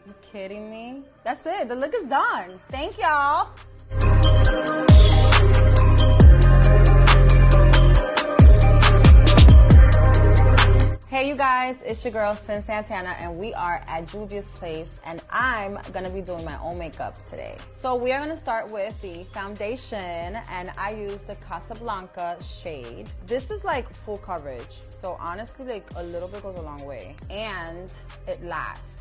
You kidding me? That's it. The look is done. Thank y'all. Hey you guys, it's your girl Cyn Santana and we are at Juvia's Place and I'm gonna be doing my own makeup today. So we are gonna start with the foundation and I use the Casablanca shade. This is like full coverage, so honestly like a little bit goes a long way and it lasts,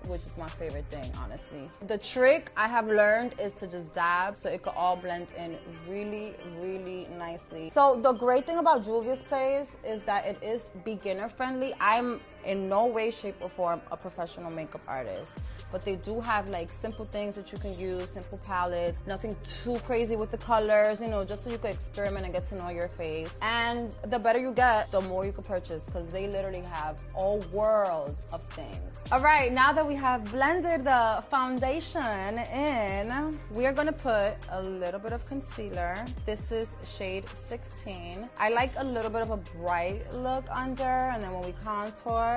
which is my favorite thing, honestly. The trick I have learned is to just dab so it could all blend in really, really nicely. So the great thing about Juvia's Place is that it is beginner friendly. I'm in no way, shape, or form a professional makeup artist, but they do have like simple things that you can use, simple palette, nothing too crazy with the colors, you know, just so you can experiment and get to know your face. And the better you get, the more you can purchase because they literally have all worlds of things. All right, now that we have blended the foundation in, we are gonna put a little bit of concealer. This is shade 16. I like a little bit of a bright look under, and then when we contour,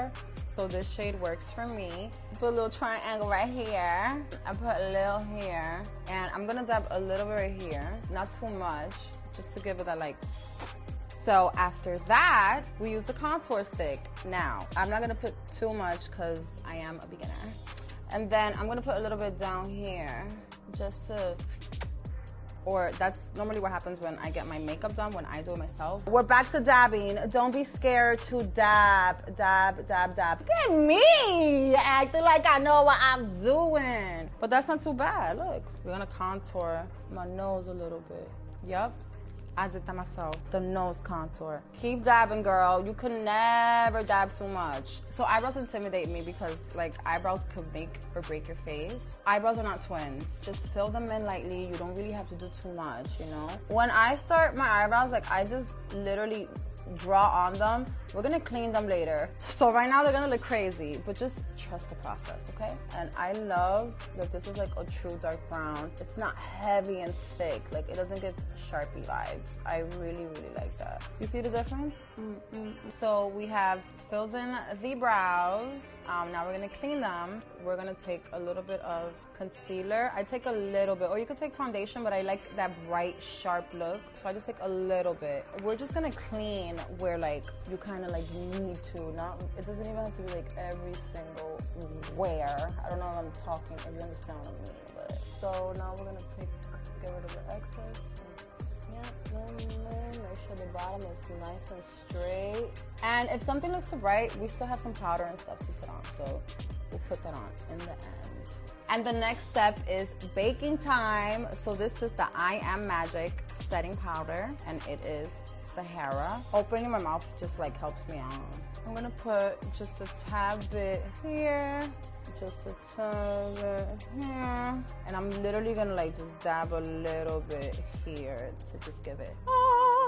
so this shade works for me. Put a little triangle right here. I put a little here, and I'm gonna dab a little bit right here, not too much, just to give it that like. So after that, we use the contour stick. Now, I'm not gonna put too much because I am a beginner. And then I'm gonna put a little bit down here, just to, or that's normally what happens when I get my makeup done, when I do it myself. We're back to dabbing. Don't be scared to dab, dab, dab, dab. Look at me, acting like I know what I'm doing. But that's not too bad, look. We're gonna contour my nose a little bit. Yup. I did that myself, the nose contour. Keep dabbing, girl. You can never dab too much. So eyebrows intimidate me because like eyebrows could make or break your face. Eyebrows are not twins. Just fill them in lightly. You don't really have to do too much, you know? When I start my eyebrows, like I just literally draw on them. We're gonna clean them later. So right now they're gonna look crazy, but just trust the process, okay? And I love that this is like a true dark brown. It's not heavy and thick. Like it doesn't give Sharpie vibes. I really, really like that. You see the difference? So we have filled in the brows. Now we're gonna clean them. We're gonna take a little bit of concealer. I take a little bit, or you could take foundation, but I like that bright, sharp look. So I just take a little bit. We're just gonna clean where like you kind of like need to. Not, it doesn't even have to be like every single where. I don't know if I'm talking, if you understand what I mean. But so now we're gonna get rid of the excess. Make sure the bottom is nice and straight. And if something looks too bright, we still have some powder and stuff to put on, so we'll put that on in the end. And the next step is baking time. So this is the I Am Magic setting powder, and it is Sahara. Opening my mouth just like helps me out. I'm gonna put just a tad bit here, just a tad bit here, and I'm literally gonna like just dab a little bit here to just give it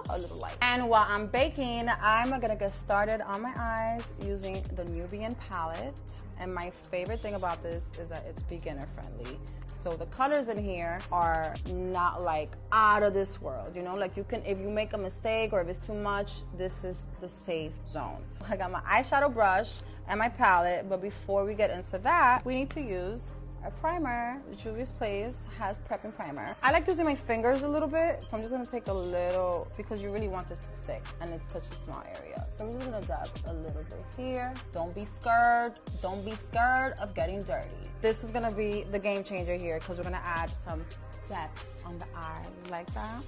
a little light. And while I'm baking, I'm gonna get started on my eyes using the Nubian palette. And my favorite thing about this is that it's beginner friendly. So the colors in here are not like out of this world, you know, like you can, if you make a mistake or if it's too much, this is the safe zone. I got my eyeshadow brush and my palette, but before we get into that, we need to use a primer. Juvia's Place has prepping primer. I like using my fingers a little bit, so I'm just gonna take a little, because you really want this to stick, and it's such a small area. So I'm just gonna dab a little bit here. Don't be scared. Don't be scared of getting dirty. This is gonna be the game changer here, because we're gonna add some depth on the eye. You like that?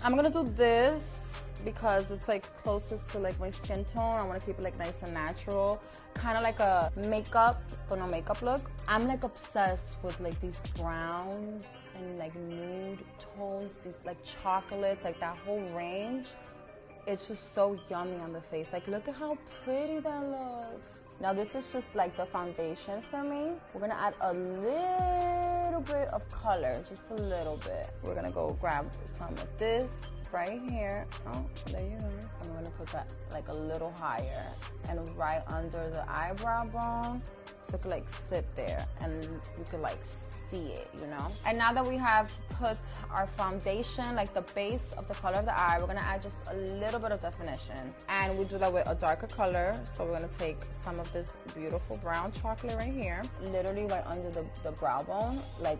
I'm gonna do this because it's like closest to like my skin tone. I want to keep it like nice and natural, kind of like a makeup but no makeup look. I'm like obsessed with like these browns and like nude tones, these like chocolates, like that whole range. It's just so yummy on the face. Like look at how pretty that looks. Now this is just like the foundation for me. We're gonna add a little bit of color, just a little bit. We're gonna go grab some of this right here. Oh, there you go. I'm gonna put that like a little higher and right under the eyebrow bone so it could like sit there and you could like see it, you know? And now that we have put our foundation, like the base of the color of the eye, we're gonna add just a little bit of definition. And we do that with a darker color. So we're gonna take some of this beautiful brown chocolate right here, literally right under the brow bone, like